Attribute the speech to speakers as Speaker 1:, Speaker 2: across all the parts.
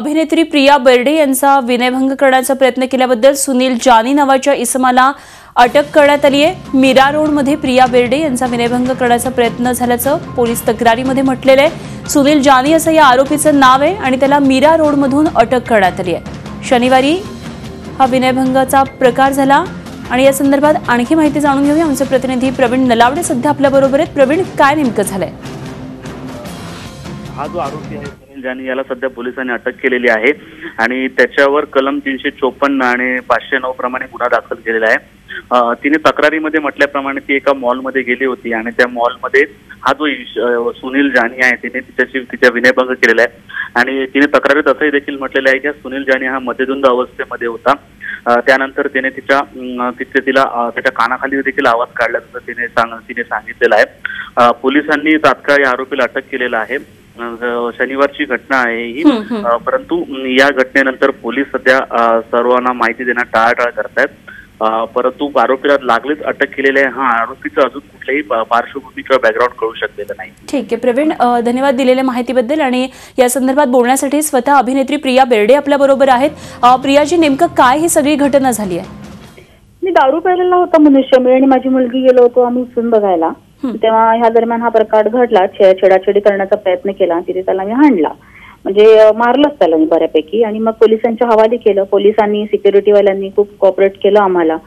Speaker 1: अभिनेत्री प्रिया बेर्डे यांचा विनयभंग करण्याचा प्रयत्न केल्याबद्दल सुनील जानी नावाच्या इसमाला अटक करण्यात आली आहे। मीरा रोडमध्ये प्रिया बेर्डे यांचा विनयभंग करण्याचा प्रयत्न झाल्याचं पोलीस तक्रारीमध्ये म्हटलेलं आहे। सुनील जानी असं या आरोपीचं नाव आहे आणि त्याला मीरा रोडमधून अटक करण्यात आली आहे। शनिवारी हा विनयभंगाचा प्रकार झाला आणि या संदर्भात आणखी माहिती जाणून घेऊया। आमचे प्रतिनिधी प्रवीण नलावडे सध्या आपल्या बरोबर आहेत। प्रवीण, काय नेमकं झालंय?
Speaker 2: हा जो आरोपी आहे सुनील जानी याला सध्या पोलिसांनी अटक केलेली आहे आणि त्याच्यावर कलम 354 आणि 509 प्रमाणे गुन्हा दाखल केलेला आहे। तिने तक्रारीमध्ये म्हटल्याप्रमाणे ती एका मॉलमध्ये गेली होती आणि त्या मॉलमध्ये हा जो सुनील जानी आहे तिने तिच्या विनयभंग केलेला आहे आणि तिने तक्रारीत असंही देखील म्हटलेलं आहे की सुनील जानी हा मद्यधुंद अवस्थेमध्ये होता। त्यानंतर तिने तिला त्याच्या कानाखाली देखील आवाज काढल्याचं तिने सांगितलेलं आहे। पोलिसांनी तात्काळ या आरोपीला अटक केलेला आहे। शनिवारची घटना आहे ही, परंतु या घटनेनंतर पोलीस सध्या सर्वांना माहिती देण्यात टाळाटाळ करतायत। परंतु आरोपीला लागलीच अटक केलेली आहे। हा आरोपीचं अजून कुठल्याही पार्श्वभूमी किंवा बॅकग्राऊंड कळू शकलेलं नाही। ठीक
Speaker 1: आहे प्रवीण, धन्यवाद दिलेल्या माहितीबद्दल। आणि या संदर्भात बोलण्यासाठी स्वतः अभिनेत्री प्रिया बेर्डे आपल्या बरोबर आहेत। प्रियाजी, नेमकं काय ही सगळी घटना झाली आहे?
Speaker 3: मी दारू प्यायलेला होता मनुष्य, मी आणि माझी मुलगी गेलो होतो आम्ही सून बघायला। तेव्हा ह्या दरम्यान हा प्रकार घडला। छेडाछेडी करण्याचा प्रयत्न केला, तिथे त्याला मी हाणला, म्हणजे मारलंच त्याला मी बऱ्यापैकी। आणि मग पोलिसांच्या हवाली केलं। पोलिसांनी सिक्युरिटीवाल्यांनी खूप कॉपरेट केलं आम्हाला।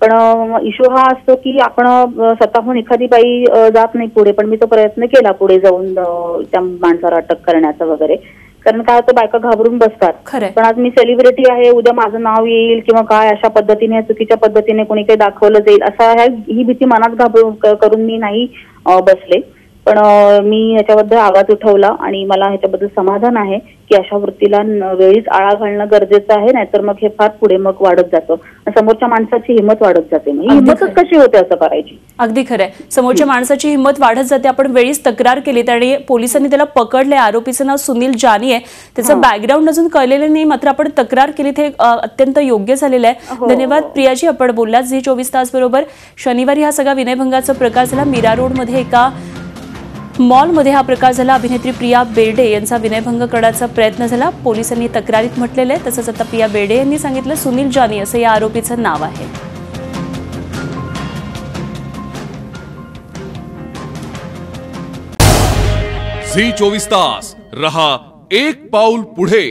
Speaker 3: पण इश्यू हा असतो की आपण स्वतःहून एखादी बाई जात नाही पुढे, पण मी तो प्रयत्न केला पुढे जाऊन त्या माणसाला अटक करण्याचा वगैरे, कारण काय होतं बायका घाबरून बसतात। पण आज मी सेलिब्रिटी आहे, उद्या माझं नाव येईल किंवा काय अशा पद्धतीने चुकीच्या पद्धतीने कोणी काही दाखवलं जाईल असा ही भीती मनात करून मी नाही बसले। पण मी ह्याच्याबद्दल आवाज उठवला आणि मला ह्याच्याबद्दल समाधान आहे की अशा वृत्तीला वेळीच आळा घालणं गरजेचं आहे, नाहीतर मग हे फार पुढे मग वाढत जातं। समोरच्या माणसाची हिंमत वाढत जाते, हिंमतच कशी होते असं करायची?
Speaker 1: अगदी खरंय, समोरच्या माणसाची हिंमत वाढत जाते। आपण वेळीच तक्रार केली आणि पोलिसांनी त्याला पकडले। आरोपीचं नाव सुनील जानी आहे, त्याचं बॅकग्राऊंड अजून कळलेलं नाही, मात्र आपण तक्रार केली, ते अत्यंत योग्य झालेलं आहे। धन्यवाद प्रियाजी, आपण बोललात झी 24 तास बरोबर। शनिवारी हा सगळा विनयभंगाचा प्रकार झाला। मीरा रोडमध्ये एका मॉलमध्ये हा प्रकार झाला। अभिनेत्री प्रिया बेर्डे यांचा विनयभंग करण्याचा प्रयत्न झाला, पोलिसांनी तक्रारीत म्हटलेलं आहे। तसंच आता प्रिया बेर्डे यांनी सांगितलं सुनील जानी असं या आरोपीचं नाव आहे।
Speaker 4: झी 24 तास रहा एक पाऊल पुढे।